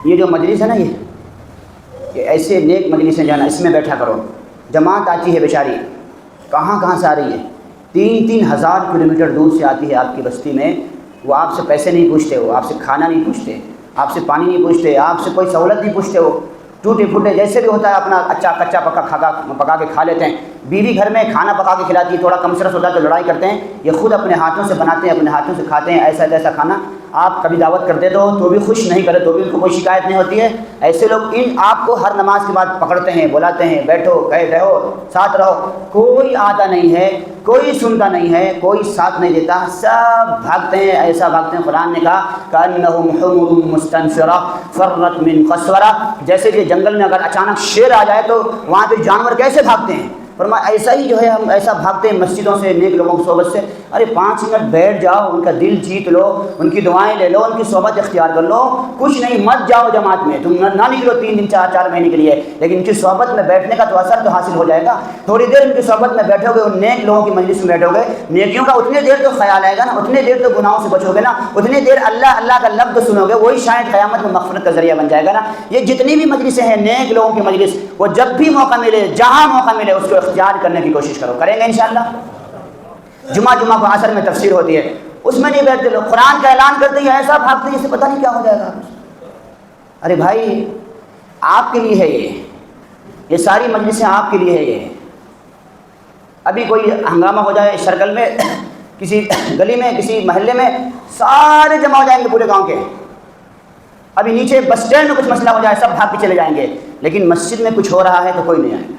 یہ جو مجلس ہے نا، یہ ایسے نیک مجلسیں جانا، اس میں بیٹھا کرو۔ جماعت آتی ہے بیچاری، کہاں کہاں سے آ رہی ہے، 3,000 کلومیٹر دور سے آتی ہے آپ کی بستی میں۔ وہ آپ سے پیسے نہیں پوچھتے، وہ آپ سے کھانا نہیں پوچھتے، آپ سے پانی نہیں پوچھتے، آپ سے کوئی سہولت نہیں پوچھتے۔ وہ ٹوٹے پھوٹے جیسے بھی ہوتا ہے اپنا اچھا کچا پکا کے کھا لیتے ہیں۔ بیوی گھر میں کھانا پکا کے کھلاتی ہے، تھوڑا کم سرس ہوتا ہے تو لڑائی کرتے ہیں۔ یہ خود اپنے ہاتھوں سے بناتے ہیں، اپنے ہاتھوں سے کھاتے ہیں ایسا ایسا کھانا۔ آپ کبھی دعوت کرتے تو بھی خوش نہیں کرے تو بھی ان کو کوئی شکایت نہیں ہوتی ہے۔ ایسے لوگ آپ کو ہر نماز کے بعد پکڑتے ہیں، بلاتے ہیں، بیٹھو، کہے رہو، ساتھ رہو۔ کوئی آتا نہیں ہے، کوئی سنتا نہیں ہے، کوئی ساتھ نہیں دیتا، سب بھاگتے ہیں۔ ایسا بھاگتے ہیں، قرآن نے کہا کأنہم حمر مستنفرہ فرت من قسورہ، جیسے کہ جنگل میں اگر اچانک شیر آ جائے تو وہاں پہ جانور کیسے بھاگتے ہیں، فرمایا ایسا ہی جو ہے ہم ایسا بھاگتے ہیں مسجدوں سے، نیک لوگوں کی صحبت سے۔ ارے 5 منٹ بیٹھ جاؤ، ان کا دل جیت لو، ان کی دعائیں لے لو، ان کی صحبت اختیار کر لو۔ کچھ نہیں، مت جاؤ جماعت میں، تم نہ نکلو 3 دن 4 مہینے کے لیے، لیکن ان کی صحبت میں بیٹھنے کا تو اثر تو حاصل ہو جائے گا۔ تھوڑی دیر ان کی صحبت میں بیٹھو گے، ان نیک لوگوں کی مجلس میں بیٹھو گے، نیکیوں کا اتنے دیر تو خیال آئے گا نا، اتنے دیر تو گناہوں سے بچو گے نا، اتنے دیر اللہ اللہ کا لفظ سنو گے، وہی شاید قیامت میں مغفرت کا ذریعہ بن جائے گا نا۔ یہ جتنی بھی مجلسیں ہیں نیک لوگوں کی مجلس، وہ جب بھی موقع ملے، جہاں موقع ملے، اس کو اختیار کرنے کی کوشش کرو۔ کریں گے انشاءاللہ؟ جمعہ کو عصر میں تفسیر ہوتی ہے، اس میں نہیں بیٹھتے لوگ، قرآن کا اعلان کرتے ہیں ایسا بھاگتے ہیں جسے پتہ نہیں کیا ہو جائے گا۔ ارے بھائی آپ کے لیے ہے یہ ساری مجلسیں آپ کے لیے ہے۔ یہ ابھی کوئی ہنگامہ ہو جائے سرکل میں، کسی گلی میں، کسی محلے میں، سارے جمع ہو جائیں گے پورے گاؤں کے۔ ابھی نیچے بس اسٹینڈ میں کچھ مسئلہ ہو جائے، سب بھاگ کے چلے جائیں گے، لیکن مسجد میں کچھ ہو رہا ہے تو کوئی نہیں آئے گا۔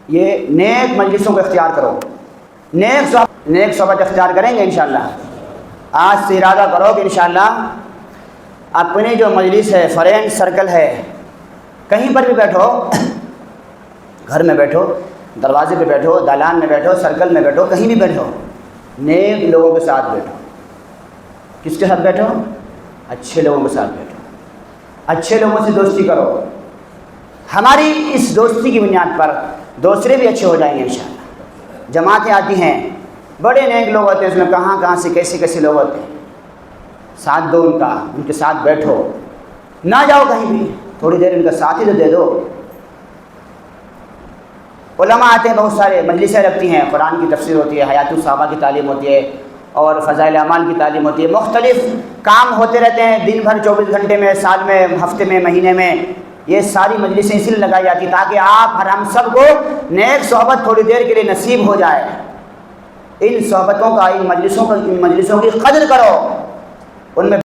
یہ نیک مجلسوں کو اختیار کرو، نیک صحبت اختیار کریں گے انشاءاللہ۔ آج سے ارادہ کرو کہ انشاءاللہ اپنی جو مجلس ہے، فرینڈ سرکل ہے، کہیں پر بھی بیٹھو، گھر میں بیٹھو، دروازے پہ بیٹھو، دالان میں بیٹھو، سرکل میں بیٹھو، کہیں بھی بیٹھو، نیک لوگوں کے ساتھ بیٹھو۔ کس کے ساتھ بیٹھو؟ اچھے لوگوں کے ساتھ بیٹھو، اچھے لوگوں سے دوستی کرو۔ ہماری اس دوستی کی بنیاد پر دوسرے بھی اچھے ہو جائیں گے انشاءاللہ۔ جماعتیں آتی ہیں، بڑے نیک لوگ ہوتے ہیں، اس میں کہاں کہاں سے کیسے کیسے لوگ ہوتے ہیں، ساتھ دو ان کا، ان کے ساتھ بیٹھو، نہ جاؤ کہیں بھی، تھوڑی دیر ان کا ساتھ ہی تو دے دو۔ علماء آتے ہیں، بہت سارے مجلسیں رکھتی ہیں، قرآن کی تفسیر ہوتی ہے، حیات الصحابہ کی تعلیم ہوتی ہے، اور فضائل اعمال کی تعلیم ہوتی ہے، مختلف کام ہوتے رہتے ہیں دن بھر 24 گھنٹے میں، سال میں، ہفتے میں، مہینے میں۔ یہ ساری مجلسیں اسی لیے لگائی جاتی تاکہ آپ اور ہم سب کو نیک صحبت تھوڑی دیر کے لیے نصیب ہو جائے۔ ان صحبتوں کا، ان مجلسوں کی قدر کرو، ان میں